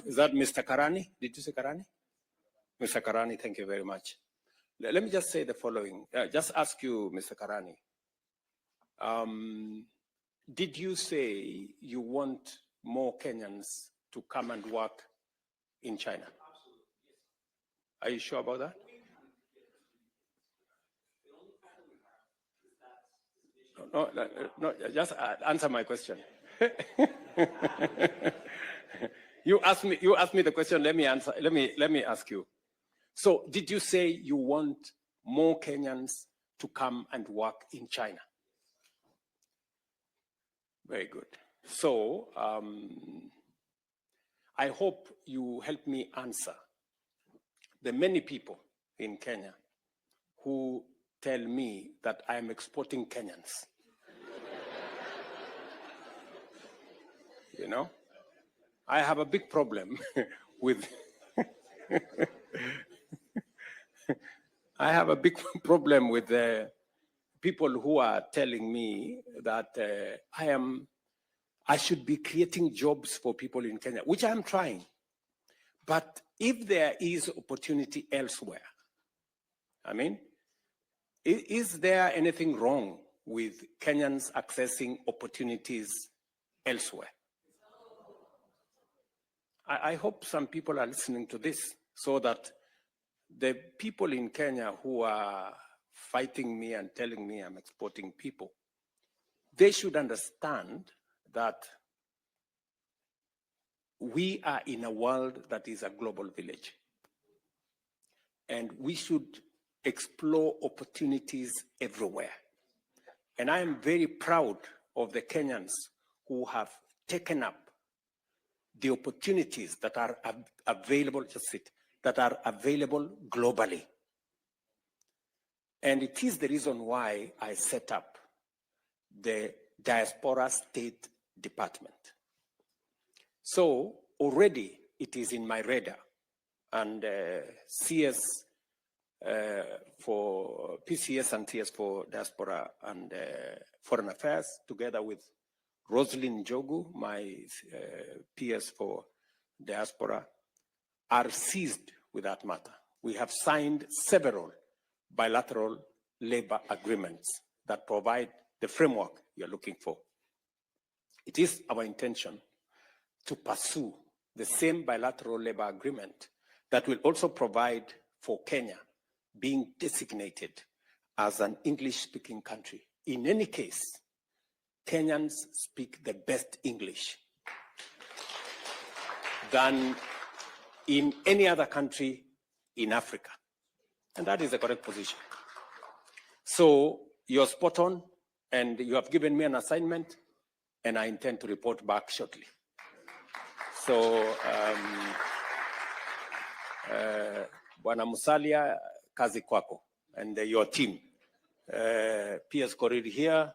Is that Mr. Karani? Did you say Karani? Mr. Karani, thank you very much. Let me just say the following. Just ask you, Mr. Karani. Did you say you want more Kenyans to come and work in China? Absolutely. Are you sure about that? No, just answer my question. You asked me the question. Let me answer. Let me ask you. So, did you say you want more Kenyans to come and work in China? Very good. So, I hope you help me answer the many people in Kenya who tell me that I am exporting Kenyans. You know, I have a big problem with I have a big problem with people who are telling me that I should be creating jobs for people in Kenya, which I'm trying. But if there is opportunity elsewhere, I mean, is there anything wrong with Kenyans accessing opportunities elsewhere? I hope some people are listening to this so that the people in Kenya who are fighting me and telling me I'm exporting people, they should understand that we are in a world that is a global village. And we should explore opportunities everywhere. And I am very proud of the Kenyans who have taken up the opportunities that are available, that are available globally. And it is the reason why I set up the Diaspora State Department. So already it is in my radar, and CS for PCS and CS for Diaspora and Foreign Affairs, together with Roslyn Jogu, my PS for Diaspora, are seized with that matter. We have signed several bilateral labor agreements that provide the framework you're looking for. It is our intention to pursue the same bilateral labor agreement that will also provide for Kenya being designated as an English-speaking country. In any case, Kenyans speak the best English than in any other country in Africa. And that is the correct position. So you're spot on, and you have given me an assignment, and I intend to report back shortly. So, Bwana Musalia, kazi kwako, and your team. PS Korir here,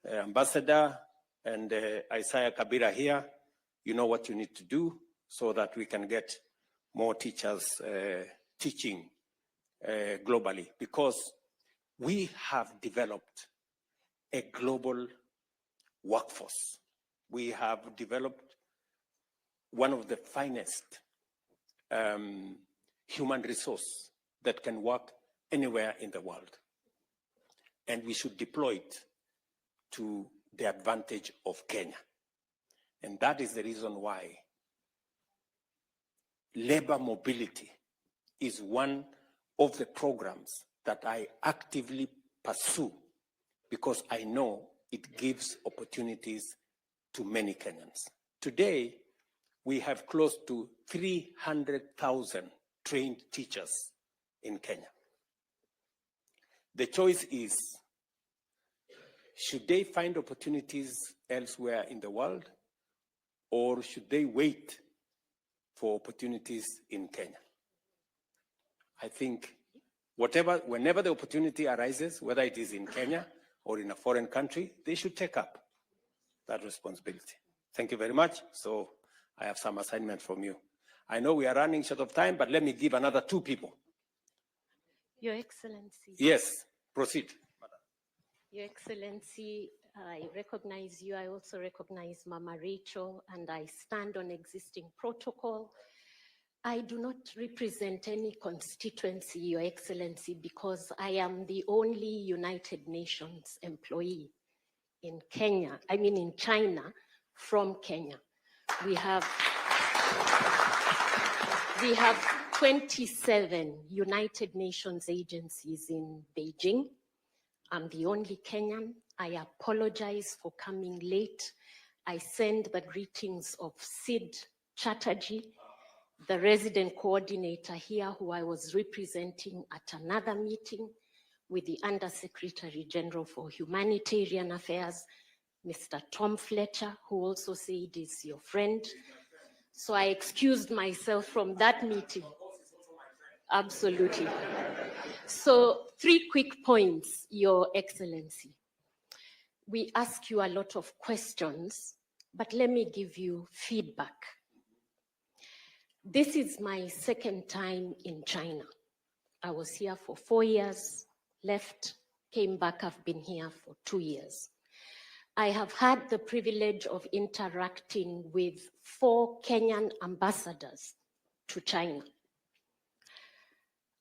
Ambassador, and Isaiah Kabira here. You know what you need to do so that we can get more teachers teaching globally, because we have developed a global workforce. We have developed one of the finest human resource that can work anywhere in the world. And we should deploy it to the advantage of Kenya. And that is the reason why labor mobility is one of the programs that I actively pursue, because I know it gives opportunities to many Kenyans. Today, we have close to 300,000 trained teachers in Kenya. The choice is, should they find opportunities elsewhere in the world, or should they wait for opportunities in Kenya? I think whenever the opportunity arises, whether it is in Kenya or in a foreign country, they should take up that responsibility. Thank you very much. So I have some assignment from you. I know we are running short of time, but let me give another 2 people. Your Excellency. Yes, proceed. Your Excellency, I recognize you. I also recognize Mama Rachel, and I stand on existing protocol. I do not represent any constituency, Your Excellency, because I am the only United Nations employee in Kenya, in China, from Kenya. We have 27 United Nations agencies in Beijing. I'm the only Kenyan. I apologize for coming late. I send the greetings of Sid Chatterjee, the resident coordinator here, who I was representing at another meeting with the Undersecretary General for Humanitarian Affairs, Mr. Tom Fletcher, who also said is your friend. So I excused myself from that meeting. Absolutely. So 3 quick points, Your Excellency. We ask you a lot of questions, but let me give you feedback. This is my 2nd time in China. I was here for 4 years, left, came back. I've been here for 2 years. I have had the privilege of interacting with 4 Kenyan ambassadors to China.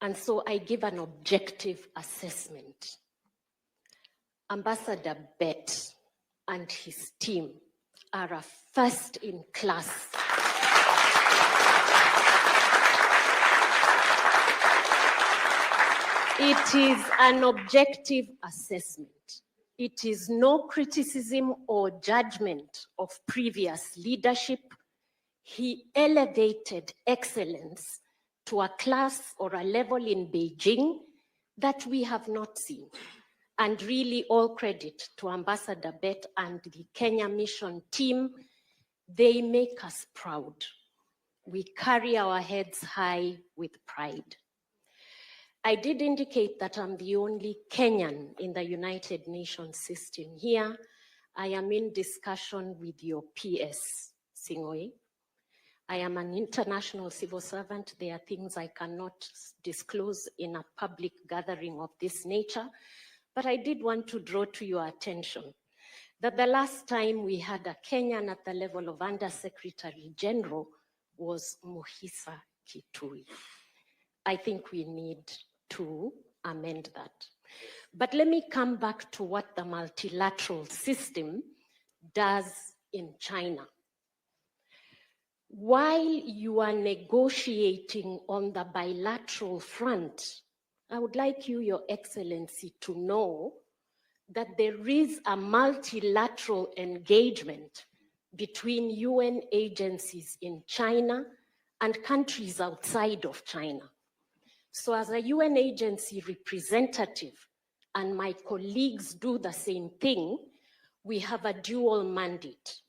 And so I give an objective assessment. Ambassador Bett and his team are a first-in-class. It is an objective assessment. It is no criticism or judgment of previous leadership. He elevated excellence to a class or a level in Beijing that we have not seen. And really all credit to Ambassador Bett and the Kenya mission team. They make us proud. We carry our heads high with pride. I did indicate that I'm the only Kenyan in the United Nations system here. I am in discussion with your PS, Sing'oei. I am an international civil servant. There are things I cannot disclose in a public gathering of this nature, but I did want to draw to your attention that the last time we had a Kenyan at the level of Undersecretary General was Muhisa Kitui. I think we need to amend that. But let me come back to what the multilateral system does in China. While you are negotiating on the bilateral front, I would like you, Your Excellency, to know that there is a multilateral engagement between UN agencies in China and countries outside of China. So as a UN agency representative, and my colleagues do the same thing, we have a dual mandate.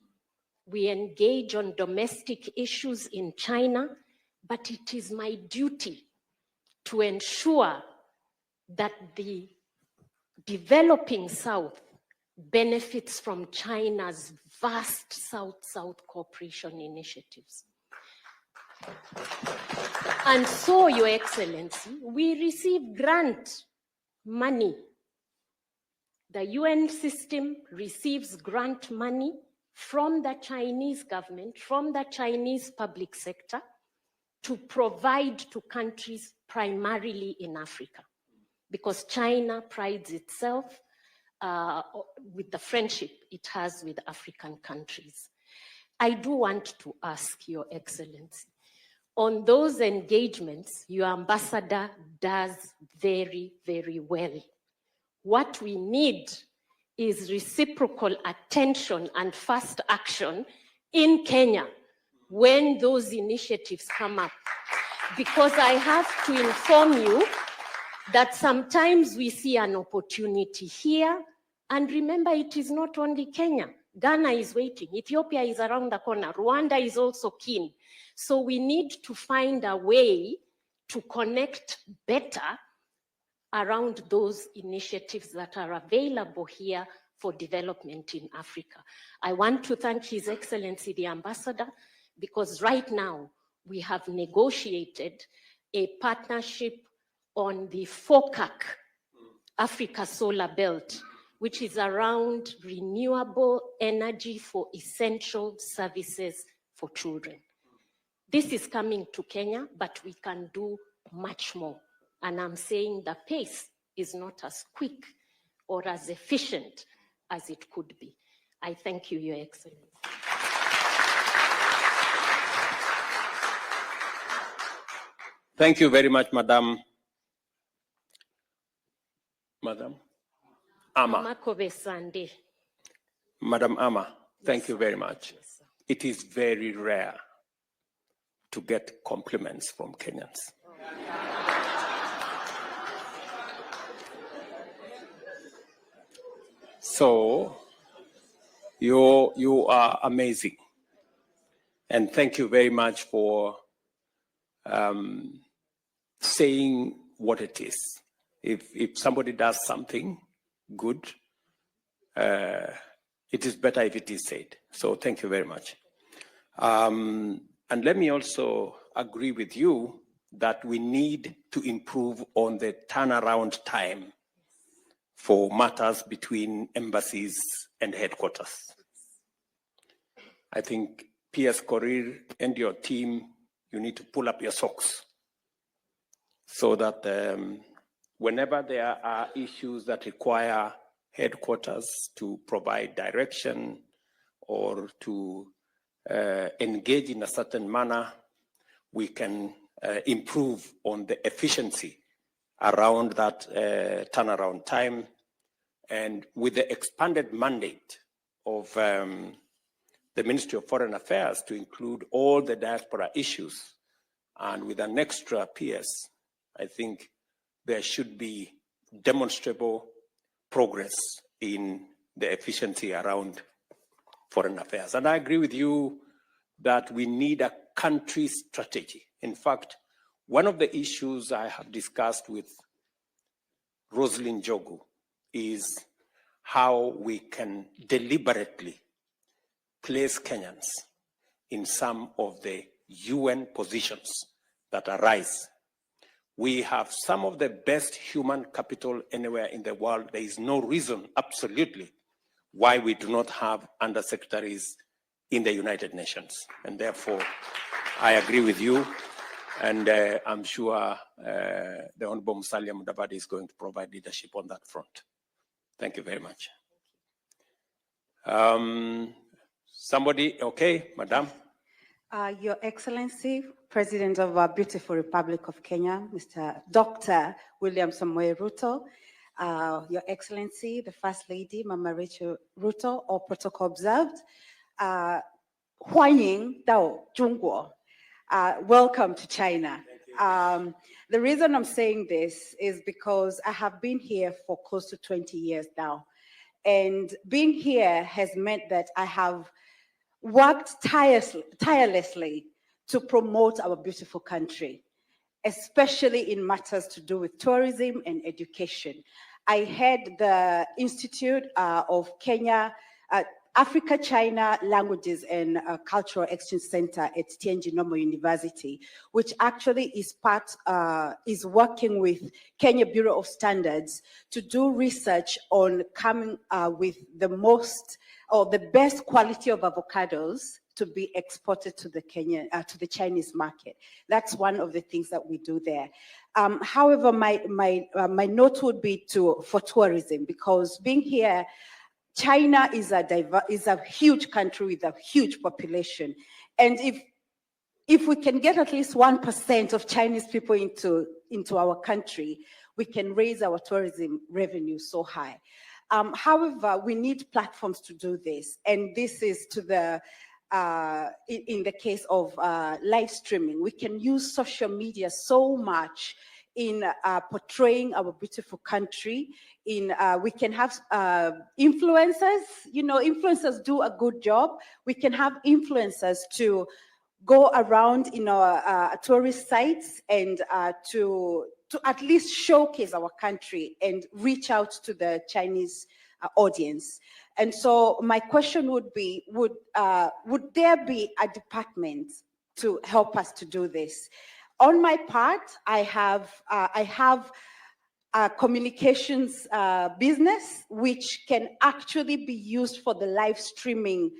We engage on domestic issues in China, but it is my duty to ensure that the developing South benefits from China's vast South-South cooperation initiatives. And so, Your Excellency, we receive grant money. The UN system receives grant money from the Chinese government, from the Chinese public sector, to provide to countries primarily in Africa, because China prides itself with the friendship it has with African countries. I do want to ask, Your Excellency, on those engagements, your ambassador does very, very well. What we need is reciprocal attention and fast action in Kenya when those initiatives come up. Because I have to inform you that sometimes we see an opportunity here, and remember, it is not only Kenya. Ghana is waiting, Ethiopia is around the corner, Rwanda is also keen. So we need to find a way to connect better around those initiatives that are available here for development in Africa. I want to thank His Excellency the Ambassador, because right now we have negotiated a partnership on the FOCAC, Africa Solar Belt, which is around renewable energy for essential services for children. This is coming to Kenya, but we can do much more. And I'm saying the pace is not as quick or as efficient as it could be. I thank you, Your Excellency. Thank you very much, Madam Ama. Madam Ama, thank you very much. Yes, it is very rare to get compliments from Kenyans. So you are amazing. And thank you very much for saying what it is. If somebody does something good, it is better if it is said. So thank you very much. And let me also agree with you that we need to improve on the turnaround time for matters between embassies and headquarters. I think PS Korir and your team, you need to pull up your socks so that whenever there are issues that require headquarters to provide direction or to engage in a certain manner, we can improve on the efficiency around that turnaround time. And with the expanded mandate of the Ministry of Foreign Affairs to include all the diaspora issues, and with an extra PS, I think there should be demonstrable progress in the efficiency around foreign affairs. And I agree with you that we need a country strategy. In fact, one of the issues I have discussed with Rosalind Jogu is how we can deliberately place Kenyans in some of the UN positions that arise. We have some of the best human capital anywhere in the world. There is no reason, absolutely, why we do not have undersecretaries in the United Nations. And therefore, I agree with you. And I'm sure the Honorable Musalia Mudavadi is going to provide leadership on that front. Thank you very much. Somebody, okay, Madam? Your Excellency, President of our beautiful Republic of Kenya, Dr. William Samoei Ruto, Your Excellency, the First Lady, Mama Rachel Ruto, all protocol observed. Huanying Dao Zhongguo. Welcome to China. The reason I'm saying this is because I have been here for close to 20 years now. And being here has meant that I have worked tirelessly to promote our beautiful country, especially in matters to do with tourism and education. I head the Institute of Kenya, Africa-China Languages and Cultural Exchange Center at TNG Normal University, which actually is working with Kenya Bureau of Standards to do research on coming with the most or the best quality of avocados to be exported to the Chinese market. That's one of the things that we do there. However, my note would be for tourism, because being here, China is a huge country with a huge population. And if we can get at least 1% of Chinese people into our country, we can raise our tourism revenue so high. However, we need platforms to do this. And this is to the, in the case of live streaming. We can use social media so much in portraying our beautiful country. We can have influencers, influencers do a good job. We can have influencers to go around in our tourist sites and to at least showcase our country and reach out to the Chinese audience. And so my question would be, would there be a department to help us to do this? On my part, I have communications business, which can actually be used for the live streaming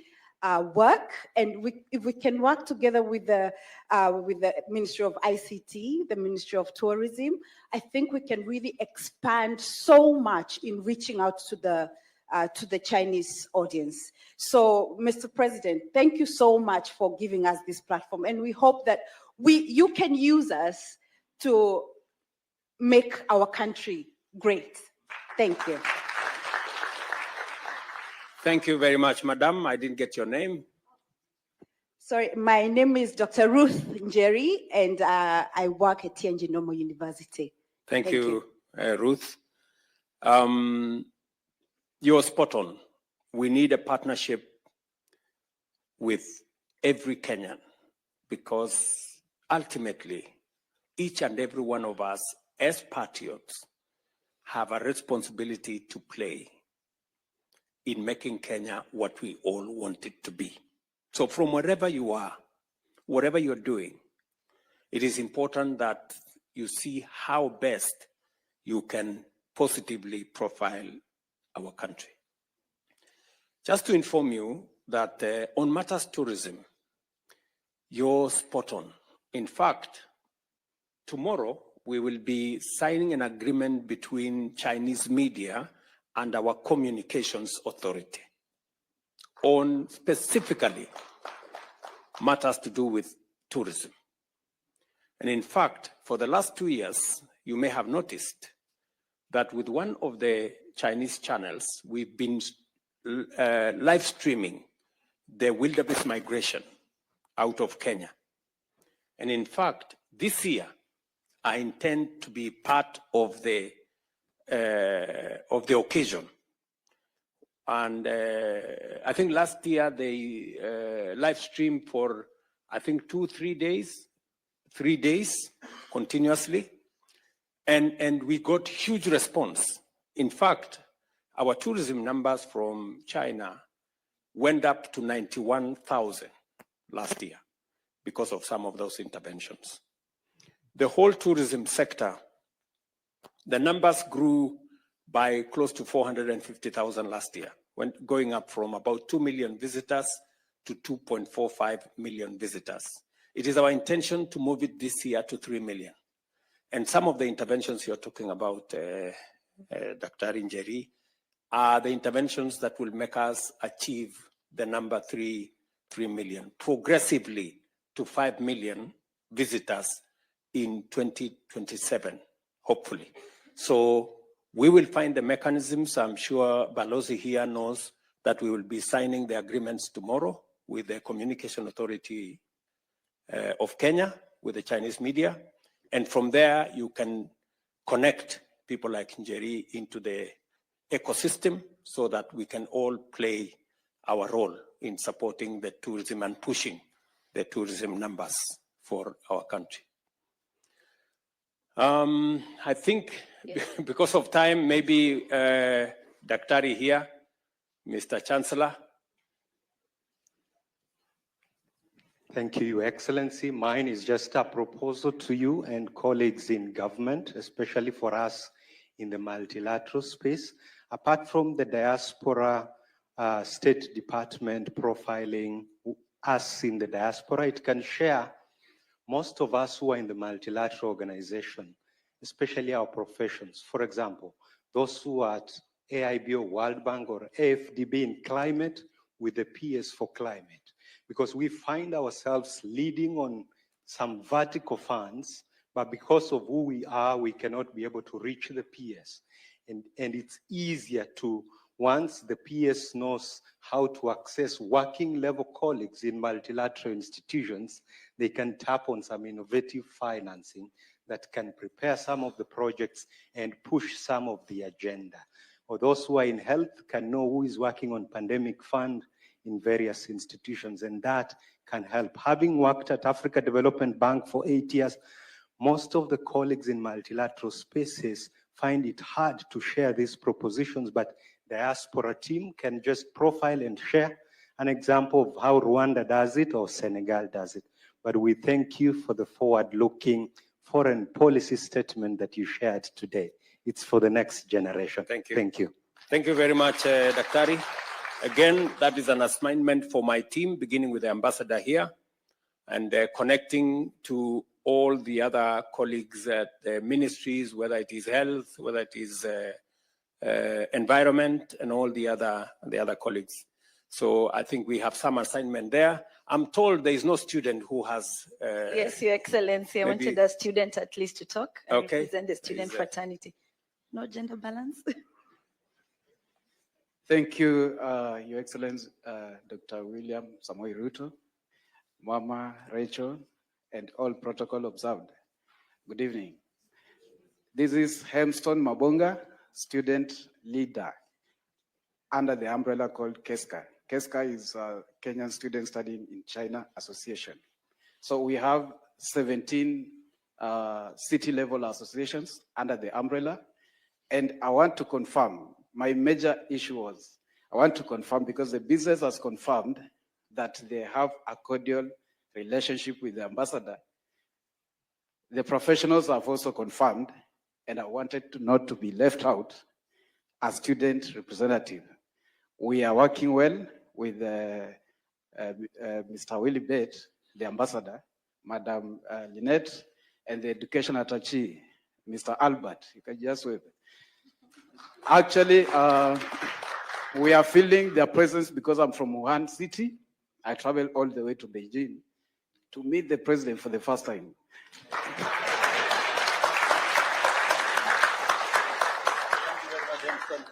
work. And if we can work together with the Ministry of ICT, the Ministry of Tourism, I think we can really expand so much in reaching out to the Chinese audience. So, Mr. President, thank you so much for giving us this platform. And we hope that you can use us to make our country great. Thank you. Thank you very much, Madam. I didn't get your name. Sorry, my name is Dr. Ruth Njeri, and I work at Tianjin Normal University. Thank you. Ruth. You're spot on. We need a partnership with every Kenyan, because ultimately, each and every one of us as patriots have a responsibility to play in making Kenya what we all want it to be. So from wherever you are, whatever you're doing, it is important that you see how best you can positively profile our country. Just to inform you that on matters tourism, you're spot on. In fact, tomorrow we will be signing an agreement between Chinese media and our communications authority on specifically matters to do with tourism. And in fact, for the last 2 years, you may have noticed that with one of the Chinese channels, we've been live streaming the wildebeest migration out of Kenya. And in fact, this year, I intend to be part of the occasion. And I think last year they live streamed for, I think 3 days continuously. And we got huge response. In fact, our tourism numbers from China went up to 91,000 last year because of some of those interventions. The whole tourism sector, the numbers grew by close to 450,000 last year, going up from about 2 million visitors to 2.45 million visitors. It is our intention to move it this year to 3 million. And some of the interventions you're talking about, Dr. Njeri, are the interventions that will make us achieve the number 3 million, progressively to 5 million visitors in 2027, hopefully. So we will find the mechanisms. I'm sure Balozi here knows that we will be signing the agreements tomorrow with the Communication Authority of Kenya, with the Chinese media. And from there, you can connect people like Njeri into the ecosystem so that we can all play our role in supporting the tourism and pushing the tourism numbers for our country. I think because of time, maybe Daktari here, Mr. Chancellor. Thank you, Your Excellency. Mine is just a proposal to you and colleagues in government, especially for us in the multilateral space. Apart from the Diaspora State Department profiling us in the diaspora, it can share most of us who are in the multilateral organization, especially our professions. For example, those who are at AIB or World Bank or AFDB in climate with the PS for climate, because we find ourselves leading on some vertical funds, but because of who we are, we cannot be able to reach the PS. And it's easier to, once the PS knows how to access working level colleagues in multilateral institutions, they can tap on some innovative financing that can prepare some of the projects and push some of the agenda. Or those who are in health can know who is working on pandemic fund in various institutions, and that can help. Having worked at Africa Development Bank for 8 years, most of the colleagues in multilateral spaces find it hard to share these propositions, but Diaspora team can just profile and share an example of how Rwanda does it or Senegal does it. But we thank you for the forward-looking foreign policy statement that you shared today. it's for the next generation. Thank you. Thank you. Thank you very much, Daktari. Again, that is an assignment for my team, beginning with the ambassador here and connecting to all the other colleagues at the ministries, whether it is health, whether it is environment, and all the other colleagues. So I think we have some assignment there. I'm told there is no student who has. Yes, Your Excellency. I wanted a student at least to talk and represent the student fraternity. No gender balance. Thank you, Your Excellency, Dr. William Samoei Ruto, Mama Rachel, and all protocol observed. Good evening. This is Hemston Mabonga, student leader under the umbrella called KESCA. KESCA is a Kenyan Student Studying in China Association. So we have 17 city-level associations under the umbrella. And I want to confirm, my major issue was, I want to confirm because the business has confirmed that they have a cordial relationship with the ambassador. The professionals have also confirmed, and I wanted to not to be left out as student representative. We are working well with Mr. Willie Bett, the ambassador, Madam Lynette, and the education attaché, Mr. Albert. You can just wave. Actually, we are feeling their presence because I'm from Wuhan City. I traveled all the way to Beijing to meet the president for the first time.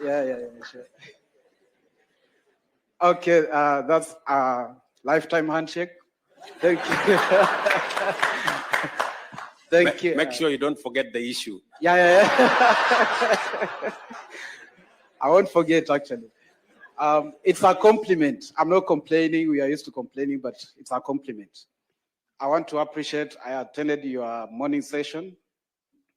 Yeah, sure. Okay, that's a lifetime handshake. Thank you. Thank you. Make sure you don't forget the issue. Yeah. I won't forget, actually. It's a compliment. I'm not complaining. We are used to complaining, but it's a compliment. I want to appreciate, I attended your morning session,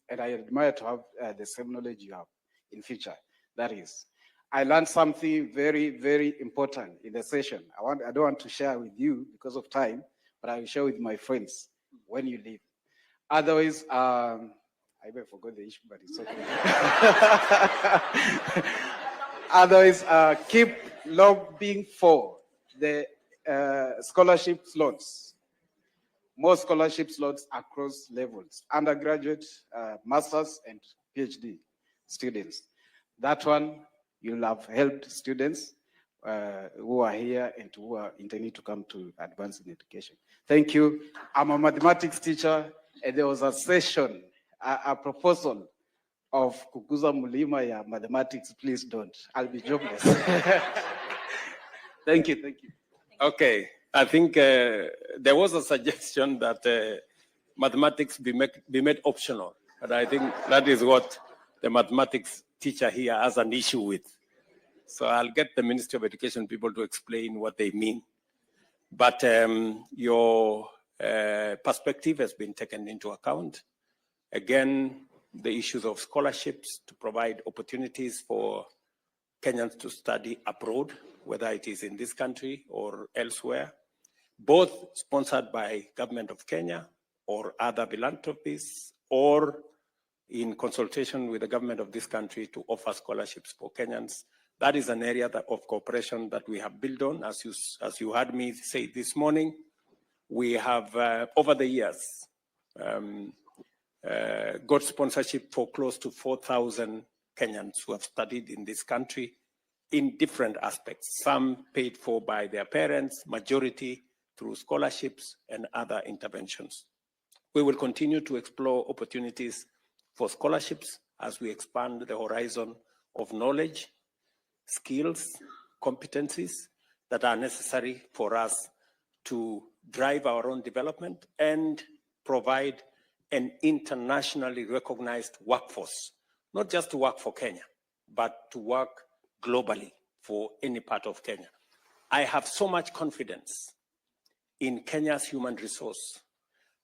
and I admire to have the same knowledge you have in future. That is, I learned something very, very important in the session. I don't want to share with you because of time, but I will share with my friends when you leave. Otherwise, I may forgot the issue, but it's okay. Otherwise, keep lobbying for the scholarship slots. More scholarship slots across levels, undergraduate, masters, and PhD students. That one, you'll have helped students who are here and who are intending to come to advance in education. Thank you. I'm a mathematics teacher, and there was a session, a proposal of Kukuza Mulima ya mathematics. Please don't. I'll be jobless. Thank you. Okay. I think there was a suggestion that mathematics be made optional, but I think that is what the mathematics teacher here has an issue with. So I'll get the Ministry of Education people to explain what they mean. But your perspective has been taken into account. Again, the issues of scholarships to provide opportunities for Kenyans to study abroad, whether it is in this country or elsewhere, both sponsored by Government of Kenya or other philanthropies, or in consultation with the government of this country to offer scholarships for Kenyans. That is an area of cooperation that we have built on. As you heard me say this morning, we have, over the years, got sponsorship for close to 4,000 Kenyans who have studied in this country in different aspects, some paid for by their parents, majority through scholarships and other interventions. We will continue to explore opportunities for scholarships as we expand the horizon of knowledge, skills, competencies that are necessary for us to drive our own development and provide an internationally recognized workforce, not just to work for Kenya, but to work globally for any part of Kenya. I have so much confidence in Kenya's human resource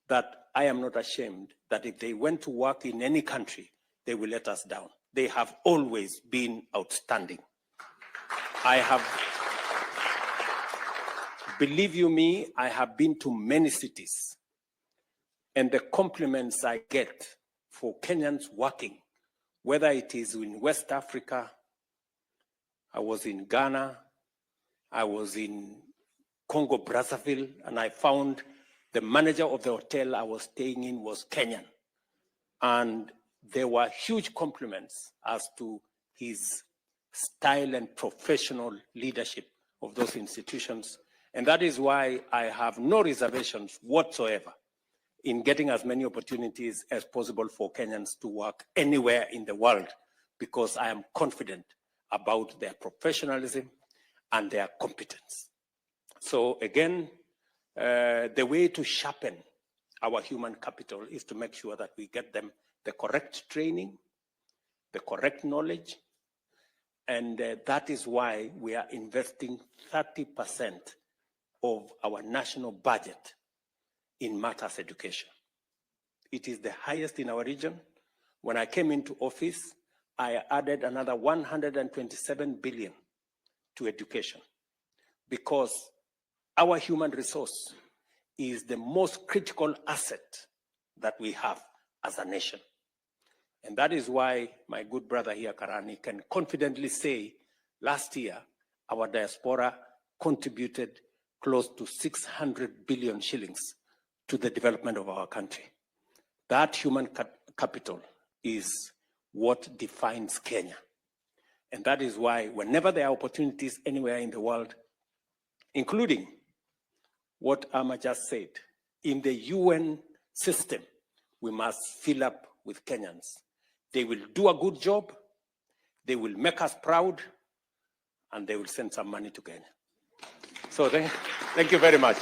that I am not ashamed that if they went to work in any country, they will let us down. They have always been outstanding. Believe you me, I have been to many cities, and the compliments I get for Kenyans working whether it is in West Africa, I was in Ghana, I was in Congo Brazzaville, and I found the manager of the hotel I was staying in was Kenyan. And there were huge compliments as to his style and professional leadership of those institutions. And that is why I have no reservations whatsoever in getting as many opportunities as possible for Kenyans to work anywhere in the world, because I am confident about their professionalism and their competence. So again, the way to sharpen our human capital is to make sure that we get them the correct training, the correct knowledge, and that is why we are investing 30% of our national budget in matters education. It is the highest in our region. When I came into office, I added another 127 billion to education, because our human resource is the most critical asset that we have as a nation. And that is why my good brother here, Karani, can confidently say last year, our diaspora contributed close to 600 billion shillings to the development of our country. That human capital is what defines Kenya. And that is why whenever there are opportunities anywhere in the world, including what Amma just said, in the UN system, we must fill up with Kenyans. They will do a good job, they will make us proud, and they will send some money to Kenya. So thank you very much.